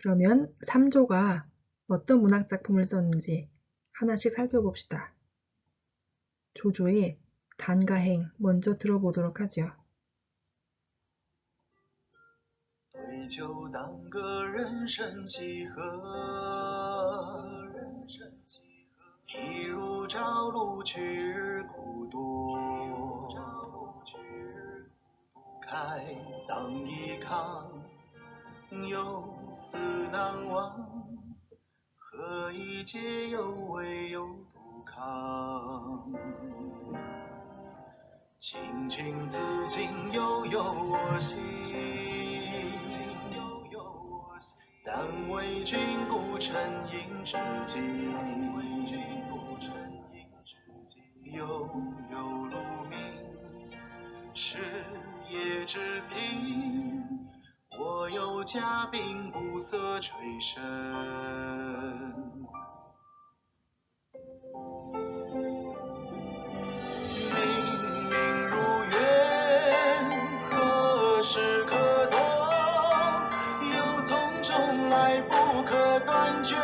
그러면 3조가 어떤 문학작품을 썼는지 하나씩 살펴봅시다. 조조의 단가행 먼저 들어보도록 하죠. 对酒当歌，人生几何？一如朝露，去日苦多。开当以慷，忧思难忘。何以解忧，唯有杜康。青青子衿，悠悠我心。但为君不沉吟知己，悠悠鹿鸣，是夜之苹。我有嘉宾，不色垂深。明明如月，何时可掇？忧从中来，不可断绝。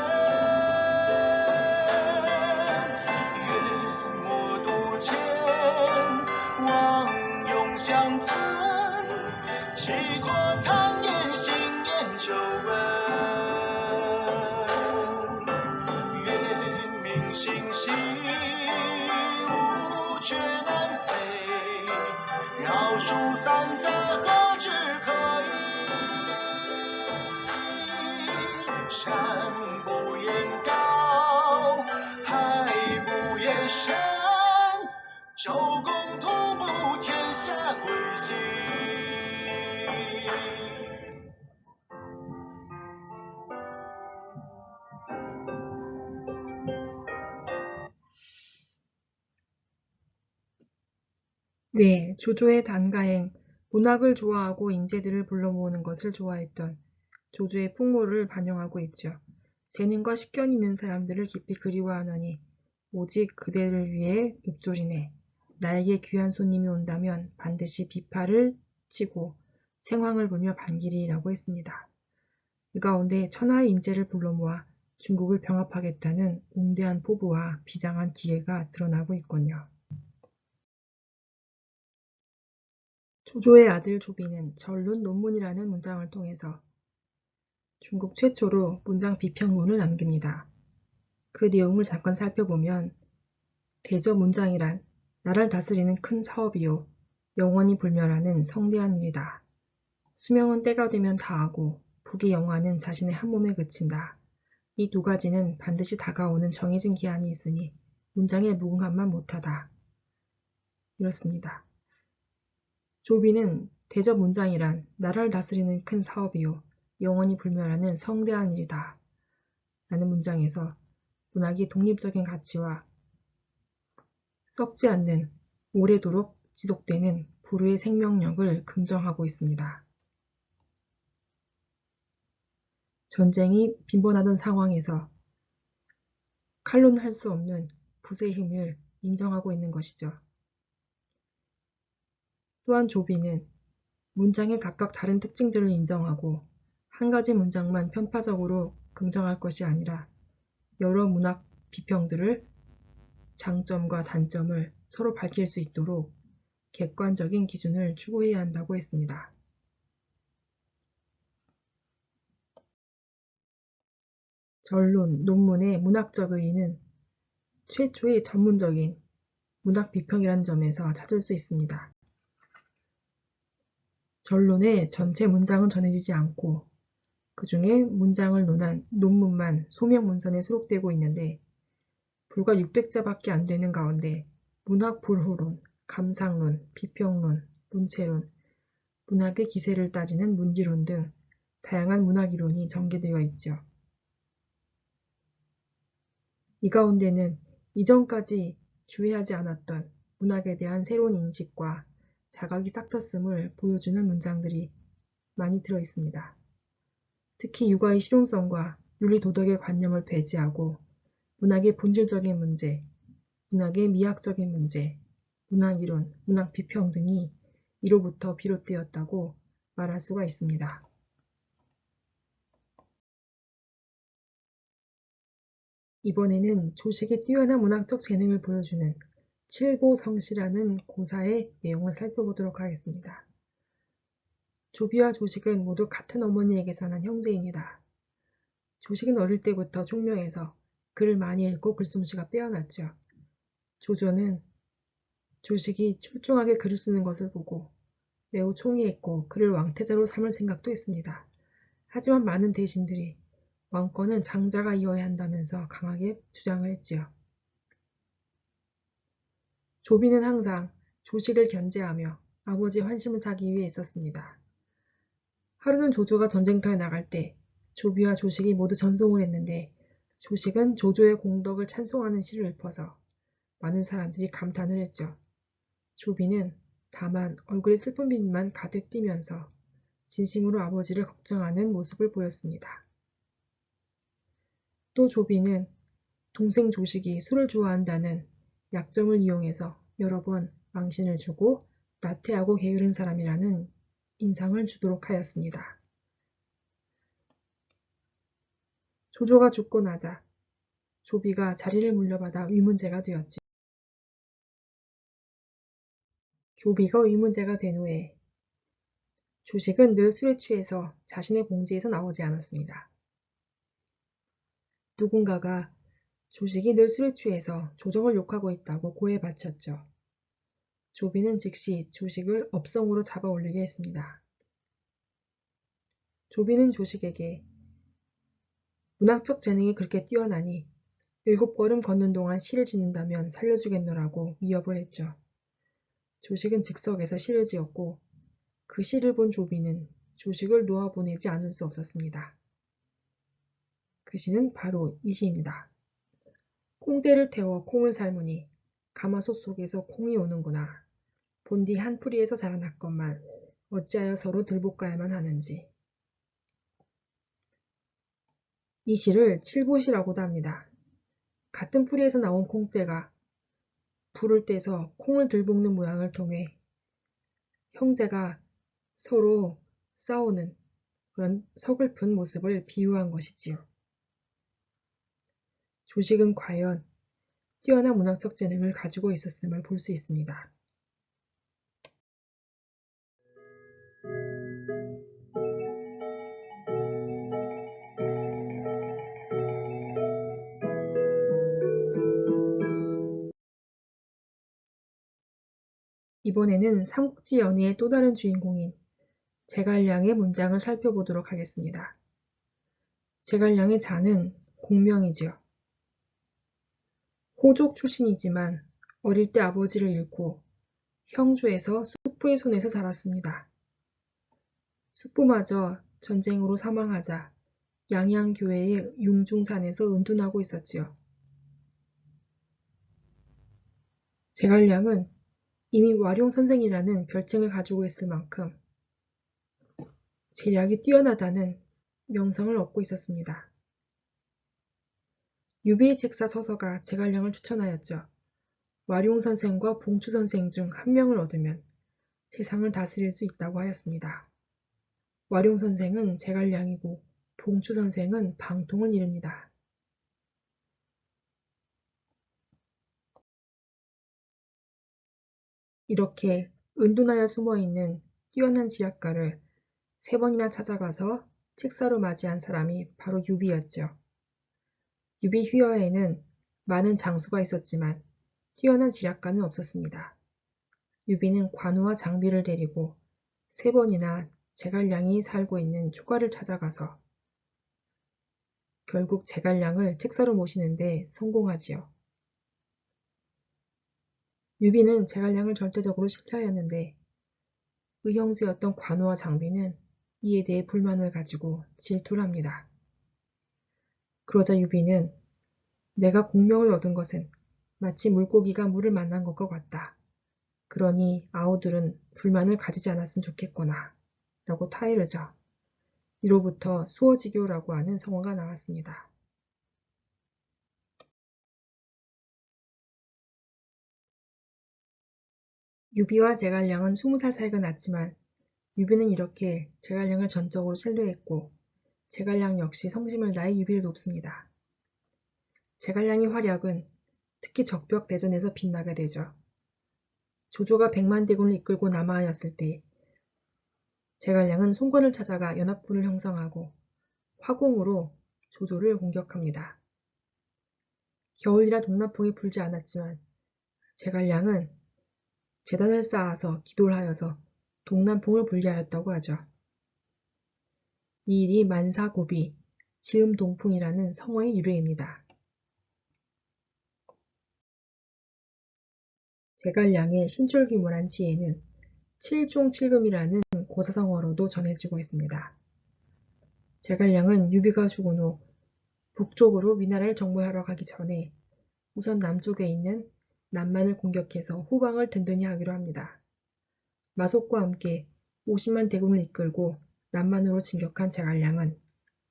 月末渡迁，望永相存。气阔谈言，心念旧闻。月明星稀，乌鹊南飞。绕树三匝，何枝可依？山不言高，海不言深。周公吐哺，天下归心。네, 조조의 단가행, 문학을 좋아하고 인재들을 불러 모으는 것을 좋아했던 조조의 풍모를 반영하고 있죠. 재능과 식견이 있는 사람들을 깊이 그리워하노니 오직 그대를 위해 읊조리네. 나에게 귀한 손님이 온다면 반드시 비파를 치고 생황을 불며 반기리라고 했습니다. 이 가운데 천하의 인재를 불러 모아 중국을 병합하겠다는 웅대한 포부와 비장한 기회가 드러나고 있군요. 조조의 아들 조비는 전론 논문이라는 문장을 통해서 중국 최초로 문장 비평문을 남깁니다. 그 내용을 잠깐 살펴보면 대저 문장이란 나라를 다스리는 큰 사업이요 영원히 불멸하는 성대한 일이다. 수명은 때가 되면 다하고 북의 영화는 자신의 한 몸에 그친다. 이 두 가지는 반드시 다가오는 정해진 기한이 있으니 문장의 무궁함만 못하다. 이렇습니다. 조비는 대저 문장이란 나라를 다스리는 큰 사업이요 영원히 불멸하는 성대한 일이다. 라는 문장에서 문학이 독립적인 가치와 썩지 않는 오래도록 지속되는 불후의 생명력을 긍정하고 있습니다. 전쟁이 빈번하던 상황에서 칼로는 할 수 없는 붓의 힘을 인정하고 있는 것이죠. 또한 조비는 문장의 각각 다른 특징들을 인정하고 한 가지 문장만 편파적으로 긍정할 것이 아니라 여러 문학 비평들을 장점과 단점을 서로 밝힐 수 있도록 객관적인 기준을 추구해야 한다고 했습니다. 전론, 논문의 문학적 의의는 최초의 전문적인 문학 비평이라는 점에서 찾을 수 있습니다. 전론의 전체 문장은 전해지지 않고 그 중에 문장을 논한 논문만 소명문선에 수록되고 있는데 불과 600자밖에 안 되는 가운데 문학 불후론, 감상론, 비평론, 문체론, 문학의 기세를 따지는 문기론 등 다양한 문학 이론이 전개되어 있죠. 이 가운데는 이전까지 주의하지 않았던 문학에 대한 새로운 인식과 자각이 싹 텄음을 보여주는 문장들이 많이 들어 있습니다. 특히 육아의 실용성과 윤리 도덕의 관념을 배제하고 문학의 본질적인 문제, 문학의 미학적인 문제, 문학 이론, 문학 비평 등이 이로부터 비롯되었다고 말할 수가 있습니다. 이번에는 조식의 뛰어난 문학적 재능을 보여주는 칠보성시라는 고사의 내용을 살펴보도록 하겠습니다. 조비와 조식은 모두 같은 어머니에게서 난 형제입니다. 조식은 어릴 때부터 총명해서 글을 많이 읽고 글솜씨가 빼어났죠. 조조는 조식이 출중하게 글을 쓰는 것을 보고 매우 총애했고 그를 왕태자로 삼을 생각도 했습니다. 하지만 많은 대신들이 왕권은 장자가 이어야 한다면서 강하게 주장을 했지요. 조비는 항상 조식을 견제하며 아버지의 환심을 사기 위해 애썼습니다. 하루는 조조가 전쟁터에 나갈 때 조비와 조식이 모두 전송을 했는데 조식은 조조의 공덕을 찬송하는 시를 읊어서 많은 사람들이 감탄을 했죠. 조비는 다만 얼굴에 슬픈 빛만 가득 띠면서 진심으로 아버지를 걱정하는 모습을 보였습니다. 또 조비는 동생 조식이 술을 좋아한다는 약점을 이용해서 여러 번 망신을 주고 나태하고 게으른 사람이라는 인상을 주도록 하였습니다. 조조가 죽고 나자 조비가 자리를 물려받아 위문제가 되었지. 조비가 위문제가 된 후에 조식은 늘 술에 취해서 자신의 봉지에서 나오지 않았습니다. 누군가가 조식이 늘 술에 취해서 조정을 욕하고 있다고 고해 바쳤죠. 조비는 즉시 조식을 업성으로 잡아 올리게 했습니다. 조비는 조식에게 문학적 재능이 그렇게 뛰어나니 7걸음 걷는 동안 시를 짓는다면 살려주겠노라고 위협을 했죠. 조식은 즉석에서 시를 지었고 그 시를 본 조비는 조식을 놓아보내지 않을 수 없었습니다. 그 시는 바로 이 시입니다. 콩대를 태워 콩을 삶으니 가마솥 속에서 콩이 오는구나. 본디 한 풀이에서 자라났건만 어찌하여 서로 들볶아야만 하는지. 이 시를 칠보시라고도 합니다. 같은 풀이에서 나온 콩대가 불을 떼서 콩을 들볶는 모양을 통해 형제가 서로 싸우는 그런 서글픈 모습을 비유한 것이지요. 조식은 과연 뛰어난 문학적 재능을 가지고 있었음을 볼 수 있습니다. 이번에는 삼국지 연의의 또 다른 주인공인 제갈량의 문장을 살펴보도록 하겠습니다. 제갈량의 자는 공명이지요. 호족 출신이지만 어릴 때 아버지를 잃고 형주에서 숙부의 손에서 자랐습니다. 숙부마저 전쟁으로 사망하자 양양교회의 융중산에서 은둔하고 있었지요. 제갈량은 이미 와룡선생이라는 별칭을 가지고 있을 만큼 재력이 뛰어나다는 명성을 얻고 있었습니다. 유비의 책사 서서가 제갈량을 추천하였죠. 와룡선생과 봉추선생 중 한 명을 얻으면 세상을 다스릴 수 있다고 하였습니다. 와룡선생은 제갈량이고 봉추선생은 방통을 이룹니다. 이렇게 은둔하여 숨어있는 뛰어난 지략가를 3번이나 찾아가서 책사로 맞이한 사람이 바로 유비였죠. 유비 휘하에는 많은 장수가 있었지만 뛰어난 지략가는 없었습니다. 유비는 관우와 장비를 데리고 3번이나 제갈량이 살고 있는 초가를 찾아가서 결국 제갈량을 책사로 모시는데 성공하지요. 유비는 제갈량을 절대적으로 신뢰하였는데 의형제였던 관우와 장비는 이에 대해 불만을 가지고 질투를 합니다. 그러자 유비는 내가 공명을 얻은 것은 마치 물고기가 물을 만난 것과 같다. 그러니 아우들은 불만을 가지지 않았으면 좋겠구나 라고 타이르죠. 이로부터 수어지교라고 하는 성어가 나왔습니다. 유비와 제갈량은 20살 차이가 났지만 유비는 이렇게 제갈량을 전적으로 신뢰했고 제갈량 역시 성심을 다해 유비를 돕습니다. 제갈량의 활약은 특히 적벽 대전에서 빛나게 되죠. 조조가 100만 대군을 이끌고 남하하였을 때 제갈량은 송건을 찾아가 연합군을 형성하고 화공으로 조조를 공격합니다. 겨울이라 동남풍이 불지 않았지만 제갈량은 제단을 쌓아서 기도를 하여서 동남풍을 불게 하였다고 하죠. 이 일이 만사고비, 지음동풍이라는 성어의 유래입니다. 제갈량의 신줄기문한 지혜는 칠종칠금이라는 고사성어로도 전해지고 있습니다. 제갈량은 유비가 죽은 후 북쪽으로 위나라를 정벌하러 가기 전에 우선 남쪽에 있는 남만을 공격해서 후방을 든든히 하기로 합니다. 마속과 함께 50만 대군을 이끌고 남만으로 진격한 제갈량은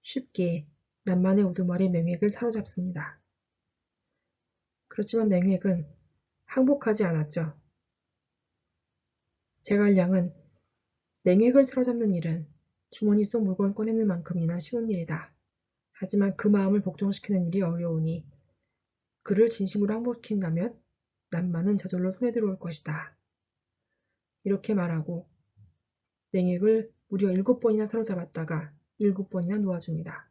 쉽게 남만의 우두머리 맹획을 사로잡습니다. 그렇지만 맹획은 항복하지 않았죠. 제갈량은 맹획을 사로잡는 일은 주머니 속 물건 꺼내는 만큼이나 쉬운 일이다. 하지만 그 마음을 복종시키는 일이 어려우니 그를 진심으로 항복시킨다면 남만은 저절로 손에 들어올 것이다. 이렇게 말하고 맹획을 무려 7번이나 사로잡았다가 7번이나 놓아줍니다.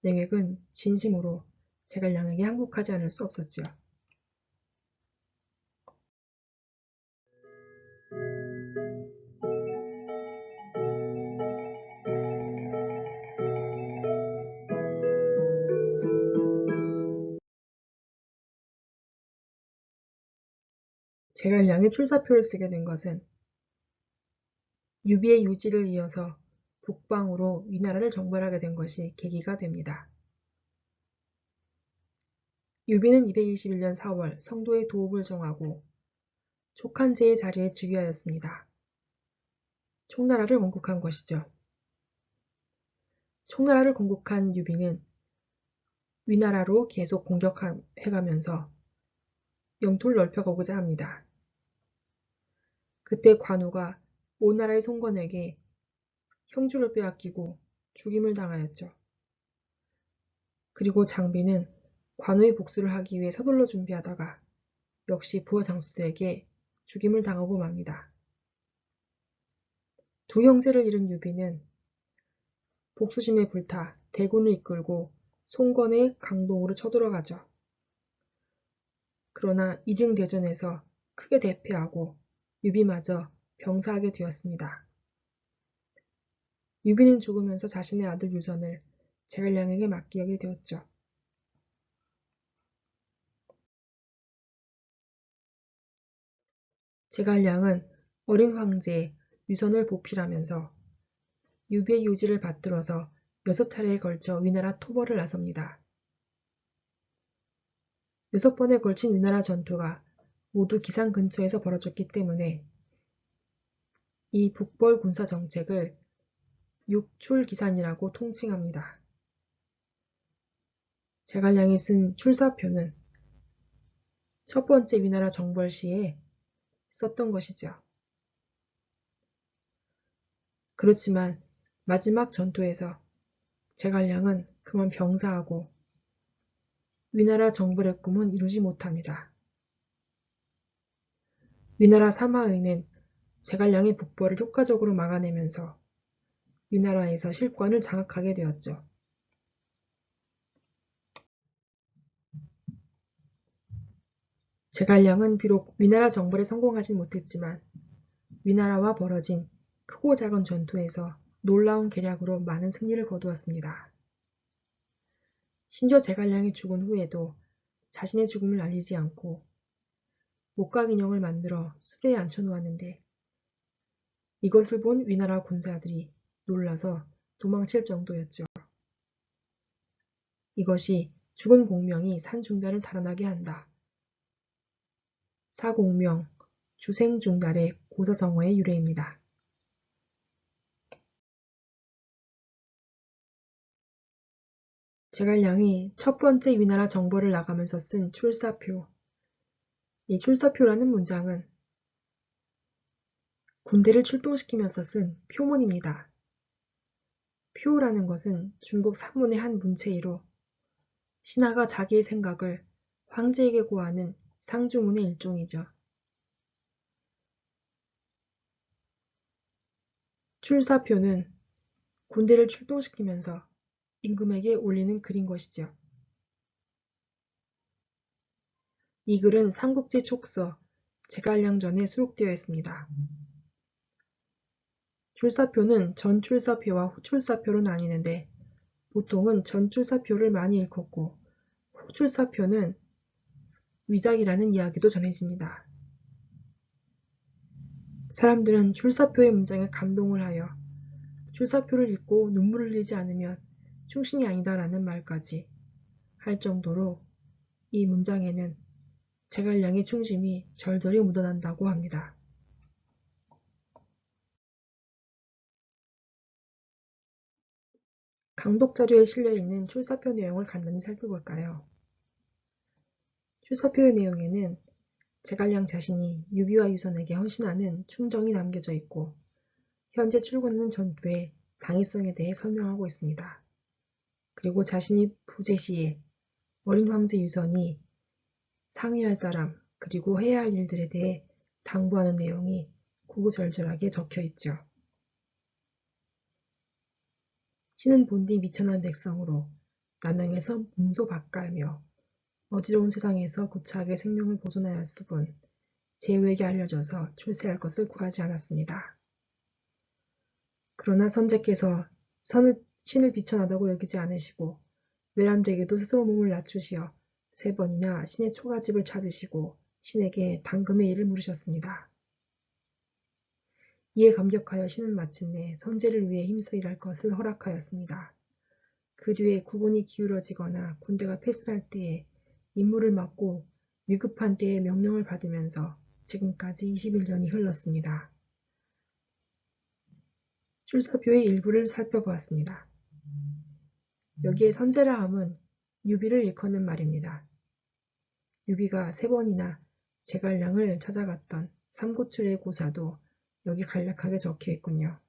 맹획은 진심으로 제갈량에게 항복하지 않을 수 없었지요. 제갈량이 출사표를 쓰게 된 것은 유비의 유지를 이어서 북방으로 위나라를 정벌하게 된 것이 계기가 됩니다. 유비는 221년 4월 성도의 도읍을 정하고 촉한제의 자리에 즉위하였습니다. 총나라를 건국한 것이죠. 총나라를 건국한 유비는 위나라로 계속 공격해가면서 영토를 넓혀가고자 합니다. 그때 관우가 오나라의 송건에게 형주를 빼앗기고 죽임을 당하였죠. 그리고 장비는 관우의 복수를 하기 위해 서둘러 준비하다가 역시 부하 장수들에게 죽임을 당하고 맙니다. 두 형제를 잃은 유비는 복수심에 불타 대군을 이끌고 송건의 강동으로 쳐들어가죠. 그러나 이릉대전에서 크게 대패하고 유비마저 병사하게 되었습니다. 유비는 죽으면서 자신의 아들 유전을 제갈량에게 맡기게 되었죠. 제갈량은 어린 황제 유선을 보필하면서 유비의 유지를 받들어서 6차례에 걸쳐 위나라 토벌을 나섭니다. 6번에 걸친 위나라 전투가 모두 기상 근처에서 벌어졌기 때문에 이 북벌 군사 정책을 육출기산이라고 통칭합니다. 제갈량이 쓴 출사표는 첫 번째 위나라 정벌 시에 썼던 것이죠. 그렇지만 마지막 전투에서 제갈량은 그만 병사하고 위나라 정벌의 꿈은 이루지 못합니다. 위나라 사마의는 제갈량의 북벌을 효과적으로 막아내면서 위나라에서 실권을 장악하게 되었죠. 제갈량은 비록 위나라 정벌에 성공하진 못했지만 위나라와 벌어진 크고 작은 전투에서 놀라운 계략으로 많은 승리를 거두었습니다. 심지어 제갈량이 죽은 후에도 자신의 죽음을 알리지 않고 목각 인형을 만들어 수레에 앉혀놓았는데 이것을 본 위나라 군사들이 놀라서 도망칠 정도였죠. 이것이 죽은 공명이 산 중달을 달아나게 한다. 사공명, 주생중달의 고사성어의 유래입니다. 제갈량이 첫 번째 위나라 정벌을 나가면서 쓴 출사표. 이 출사표라는 문장은 군대를 출동시키면서 쓴 표문입니다. 표라는 것은 중국 산문의 한 문체이로 신하가 자기의 생각을 황제에게 고하는 상주문의 일종이죠. 출사표는 군대를 출동시키면서 임금에게 올리는 글인 것이죠. 이 글은 삼국지 촉서 제갈량전에 수록되어 있습니다. 출사표는 전출사표와 후출사표로 나뉘는데 보통은 전출사표를 많이 읽었고 후출사표는 위작이라는 이야기도 전해집니다. 사람들은 출사표의 문장에 감동을 하여 출사표를 읽고 눈물을 흘리지 않으면 충신이 아니다라는 말까지 할 정도로 이 문장에는 제갈량의 충심이 절절히 묻어난다고 합니다. 강독자료에 실려있는 출사표 내용을 간단히 살펴볼까요? 출사표의 내용에는 제갈량 자신이 유비와 유선에게 헌신하는 충정이 남겨져 있고 현재 출근하는 전투의 당위성에 대해 설명하고 있습니다. 그리고 자신이 부재 시에 어린 황제 유선이 상의할 사람 그리고 해야 할 일들에 대해 당부하는 내용이 구구절절하게 적혀 있죠. 신은 본디 미천한 백성으로 남양에서 문소 박갈며 어지러운 세상에서 구차하게 생명을 보존하였을 뿐 제후에게 알려져서 출세할 것을 구하지 않았습니다. 그러나 선제께서 신을 비천하다고 여기지 않으시고 외람되게도 스스로 몸을 낮추시어 3번이나 신의 초가집을 찾으시고 신에게 당금의 일을 물으셨습니다. 이에 감격하여 신은 마침내 선제를 위해 힘써 일할 것을 허락하였습니다. 그 뒤에 국군이 기울어지거나 군대가 패선할 때에 임무를 맡고 위급한 때에 명령을 받으면서 지금까지 21년이 흘렀습니다. 출사표의 일부를 살펴보았습니다. 여기에 선제라 함은 유비를 일컫는 말입니다. 유비가 3번이나 제갈량을 찾아갔던 삼고출의 고사도 여기 간략하게 적혀 있군요.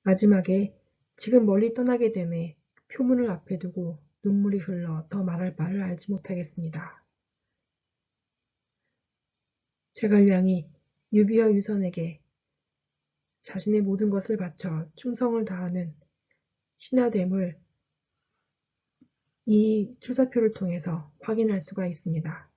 마지막에 지금 멀리 떠나게 됨에 표문을 앞에 두고 눈물이 흘러 더 말할 바를 알지 못하겠습니다. 제갈량이 유비와 유선에게 자신의 모든 것을 바쳐 충성을 다하는 신하됨을 이 출사표를 통해서 확인할 수가 있습니다.